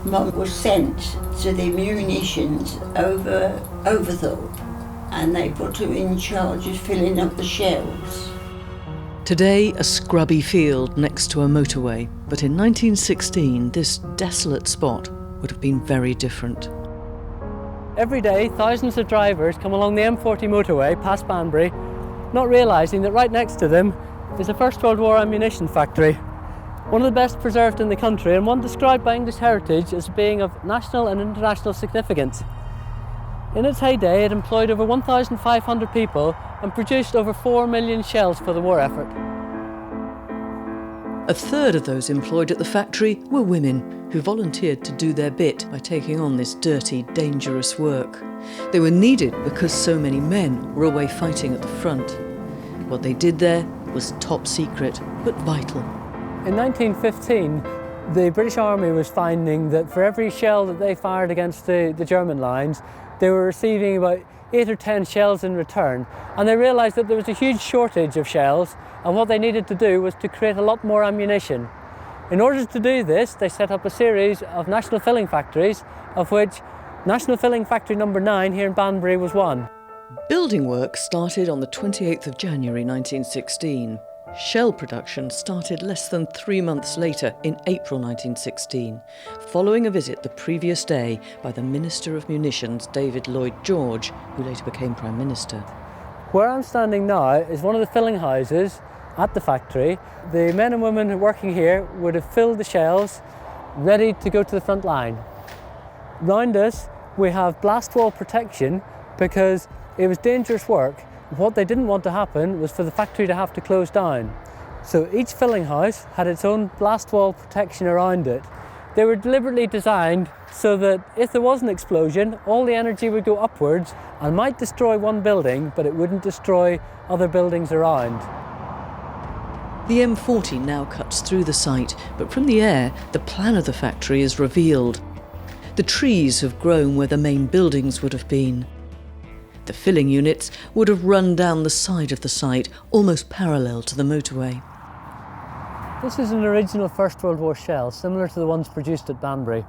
Mum was sent to the munitions over Overthorpe, and they put her in charge of filling up the shells. Today, a scrubby field next to a motorway, but in 1916, this desolate spot would have been very different. Every day, thousands of drivers come along the M40 motorway past Banbury, not realising that right next to them is a First World War ammunition factory. One of the best preserved in the country, and one described by English Heritage as being of national and international significance. In its heyday, it employed over 1,500 people and produced over 4 million shells for the war effort. A third of those employed at the factory were women who volunteered to do their bit by taking on this dirty, dangerous work. They were needed because so many men were away fighting at the front. What they did there was top secret, but vital. In 1915, the British Army was finding that for every shell that they fired against the German lines, they were receiving about 8 or 10 shells in return. And they realised that there was a huge shortage of shells, and what they needed to do was to create a lot more ammunition. In order to do this, they set up a series of national filling factories, of which National Filling Factory number 9 here in Banbury was one. Building work started on the 28th of January 1916. Shell production started less than 3 months later, in April 1916, following a visit the previous day by the Minister of Munitions, David Lloyd George, who later became Prime Minister. Where I'm standing now is one of the filling houses at the factory. The men and women working here would have filled the shells, ready to go to the front line. Round us, we have blast wall protection because it was dangerous work. What they didn't want to happen was for the factory to have to close down. So each filling house had its own blast wall protection around it. They were deliberately designed so that if there was an explosion, all the energy would go upwards and might destroy one building, but it wouldn't destroy other buildings around. The M40 now cuts through the site, but from the air, the plan of the factory is revealed. The trees have grown where the main buildings would have been. The filling units would have run down the side of the site, almost parallel to the motorway. This is an original First World War shell, similar to the ones produced at Banbury.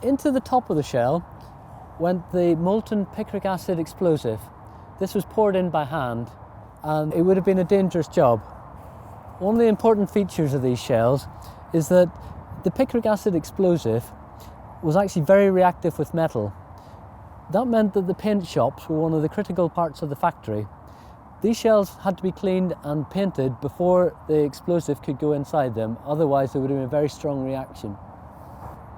Into the top of the shell went the molten picric acid explosive. This was poured in by hand, and it would have been a dangerous job. One of the important features of these shells is that the picric acid explosive was actually very reactive with metal. That meant that the paint shops were one of the critical parts of the factory. These shells had to be cleaned and painted before the explosive could go inside them, otherwise there would have been a very strong reaction.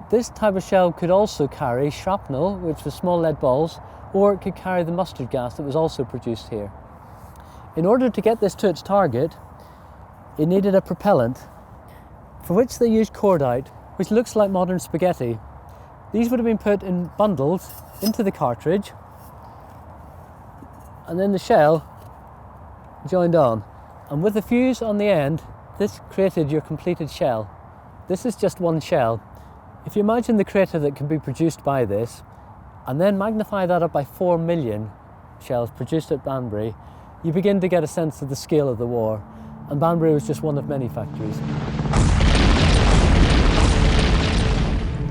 This type of shell could also carry shrapnel, which was small lead balls, or it could carry the mustard gas that was also produced here. In order to get this to its target, it needed a propellant, for which they used cordite, which looks like modern spaghetti. These would have been put in bundles into the cartridge, and then the shell joined on. And with the fuse on the end, this created your completed shell. This is just one shell. If you imagine the crater that can be produced by this, and then magnify that up by 4 million shells produced at Banbury, you begin to get a sense of the scale of the war. And Banbury was just one of many factories.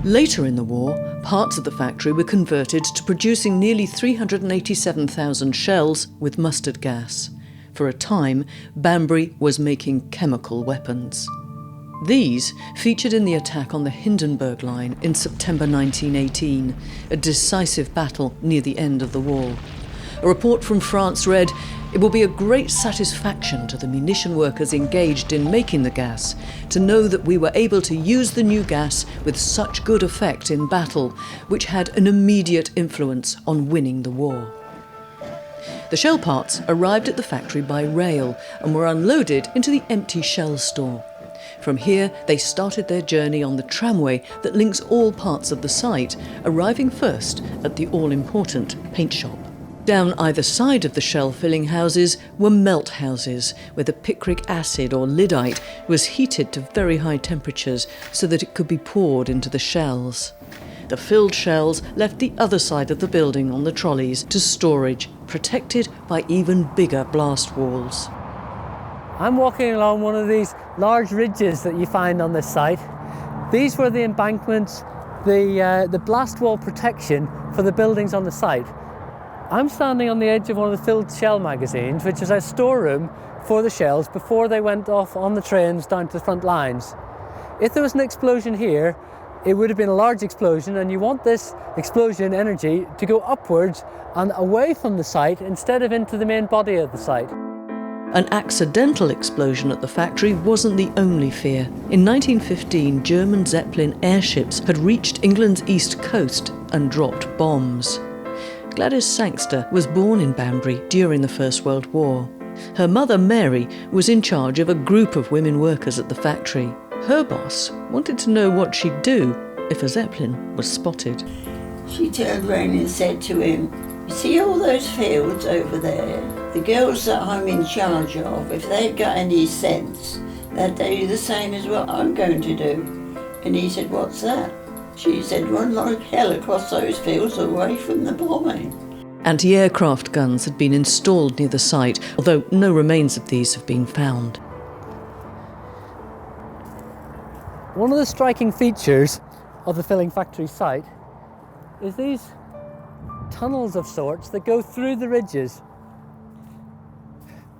Later in the war, parts of the factory were converted to producing nearly 387,000 shells with mustard gas. For a time, Banbury was making chemical weapons. These featured in the attack on the Hindenburg Line in September 1918, a decisive battle near the end of the war. A report from France read, "It will be a great satisfaction to the munition workers engaged in making the gas to know that we were able to use the new gas with such good effect in battle, which had an immediate influence on winning the war." The shell parts arrived at the factory by rail and were unloaded into the empty shell store. From here, they started their journey on the tramway that links all parts of the site, arriving first at the all-important paint shop. Down either side of the shell filling houses were melt houses, where the picric acid or lyddite was heated to very high temperatures so that it could be poured into the shells. The filled shells left the other side of the building on the trolleys to storage, protected by even bigger blast walls. I'm walking along one of these large ridges that you find on this site. These were the embankments, the blast wall protection for the buildings on the site. I'm standing on the edge of one of the filled shell magazines, which is a storeroom for the shells before they went off on the trains down to the front lines. If there was an explosion here, it would have been a large explosion, and you want this explosion energy to go upwards and away from the site instead of into the main body of the site. An accidental explosion at the factory wasn't the only fear. In 1915, German Zeppelin airships had reached England's east coast and dropped bombs. Gladys Sangster was born in Banbury during the First World War. Her mother, Mary, was in charge of a group of women workers at the factory. Her boss wanted to know what she'd do if a Zeppelin was spotted. She turned round and said to him, "You see all those fields over there? The girls that I'm in charge of, if they've got any sense, they'd do the same as what I'm going to do." And he said, "What's that?" She said, "Run like hell across those fields away from the bombing." Anti-aircraft guns had been installed near the site, although no remains of these have been found. One of the striking features of the filling factory site is these tunnels of sorts that go through the ridges,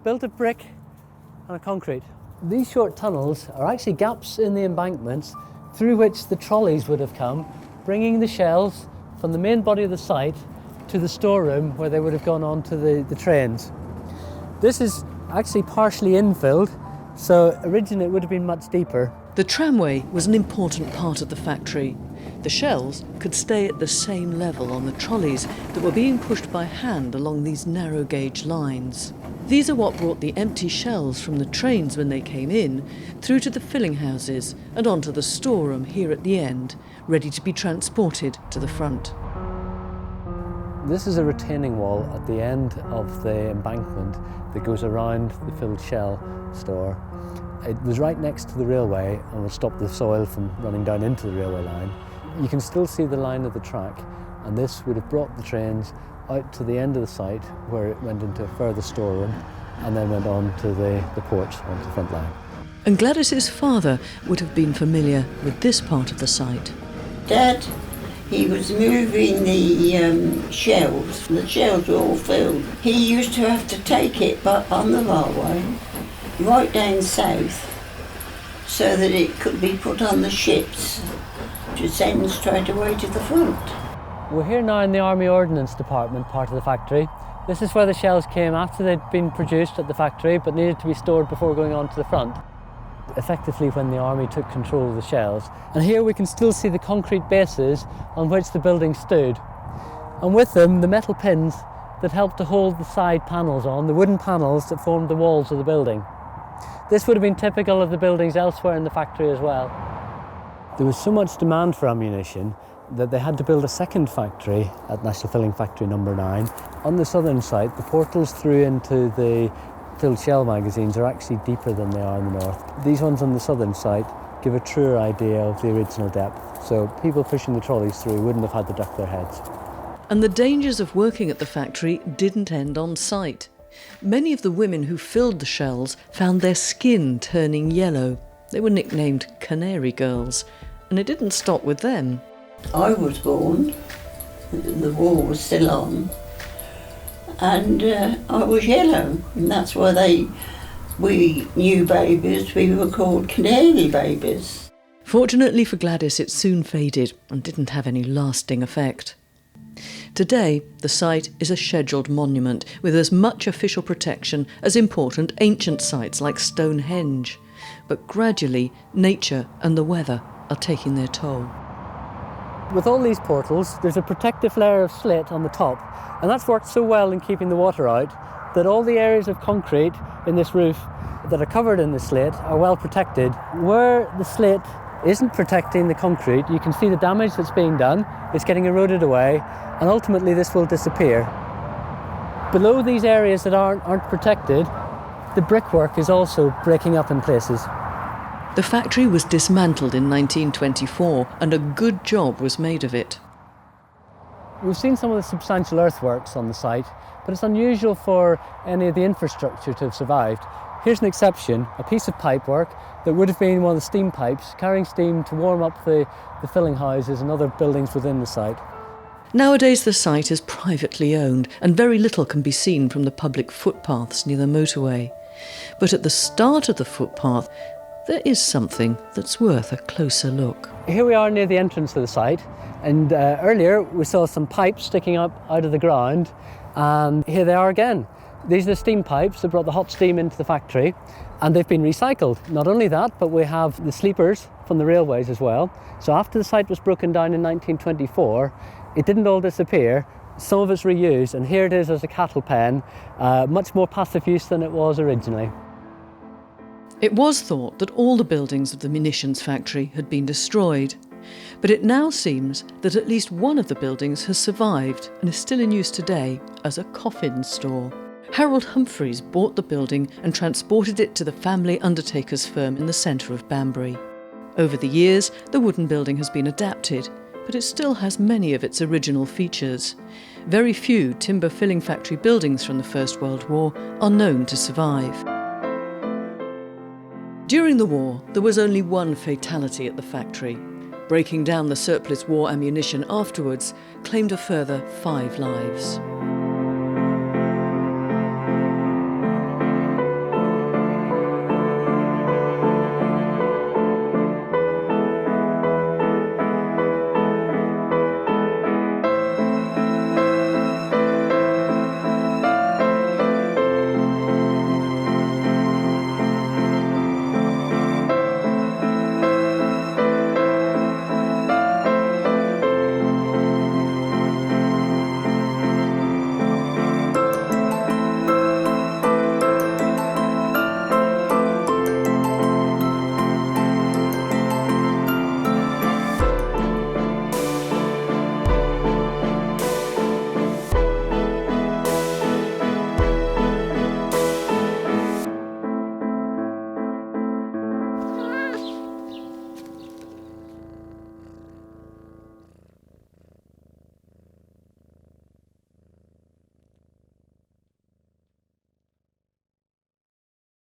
built of brick and concrete. These short tunnels are actually gaps in the embankments through which the trolleys would have come, bringing the shells from the main body of the site to the storeroom where they would have gone on to the trains. This is actually partially infilled, so originally it would have been much deeper. The tramway was an important part of the factory. The shells could stay at the same level on the trolleys that were being pushed by hand along these narrow gauge lines. These are what brought the empty shells from the trains when they came in through to the filling houses and onto the storeroom here at the end, ready to be transported to the front. This is a retaining wall at the end of the embankment that goes around the filled shell store. It was right next to the railway and would stop the soil from running down into the railway line. You can still see the line of the track, and this would have brought the trains out to the end of the site where it went into a further storeroom and then went on to the ports onto the front line. And Gladys's father would have been familiar with this part of the site. Dad, he was moving the shells. The shells were all filled. He used to have to take it but on the railway right down south so that it could be put on the ships to send straight away to the front. We're here now in the Army Ordnance Department part of the factory. This is where the shells came after they'd been produced at the factory but needed to be stored before going on to the front. Effectively when the Army took control of the shells. And here we can still see the concrete bases on which the building stood. And with them the metal pins that helped to hold the side panels on, the wooden panels that formed the walls of the building. This would have been typical of the buildings elsewhere in the factory as well. There was so much demand for ammunition that they had to build a second factory at National Filling Factory number 9. On the southern site, the portals through into the filled shell magazines are actually deeper than they are in the north. These ones on the southern site give a truer idea of the original depth, so people pushing the trolleys through wouldn't have had to duck their heads. And the dangers of working at the factory didn't end on site. Many of the women who filled the shells found their skin turning yellow. They were nicknamed Canary girls, and it didn't stop with them. I was born, the war was still on, and I was yellow, and that's why we new babies, we were called Canary babies. Fortunately for Gladys, it soon faded and didn't have any lasting effect. Today, the site is a scheduled monument with as much official protection as important ancient sites like Stonehenge. But gradually, nature and the weather are taking their toll. With all these portals, there's a protective layer of slate on the top, and that's worked so well in keeping the water out that all the areas of concrete in this roof that are covered in the slate are well protected. Where the slate isn't protecting the concrete, you can see the damage that's being done. It's getting eroded away, and ultimately this will disappear. Below these areas that aren't protected, the brickwork is also breaking up in places. The factory was dismantled in 1924, and a good job was made of it. We've seen some of the substantial earthworks on the site, but it's unusual for any of the infrastructure to have survived. Here's an exception, a piece of pipework that would have been one of the steam pipes carrying steam to warm up the filling houses and other buildings within the site. Nowadays the site is privately owned and very little can be seen from the public footpaths near the motorway. But at the start of the footpath there is something that's worth a closer look. Here we are near the entrance of the site, and earlier we saw some pipes sticking up out of the ground, and here they are again. These are the steam pipes that brought the hot steam into the factory, and they've been recycled. Not only that, but we have the sleepers from the railways as well. So after the site was broken down in 1924, it didn't all disappear. Some of it's reused, and here it is as a cattle pen, much more passive use than it was originally. It was thought that all the buildings of the munitions factory had been destroyed, but it now seems that at least one of the buildings has survived and is still in use today as a coffin store. Harold Humphreys bought the building and transported it to the family undertaker's firm in the centre of Banbury. Over the years, the wooden building has been adapted, but it still has many of its original features. Very few timber filling factory buildings from the First World War are known to survive. During the war, there was only one fatality at the factory. Breaking down the surplus war ammunition afterwards claimed a further 5 lives.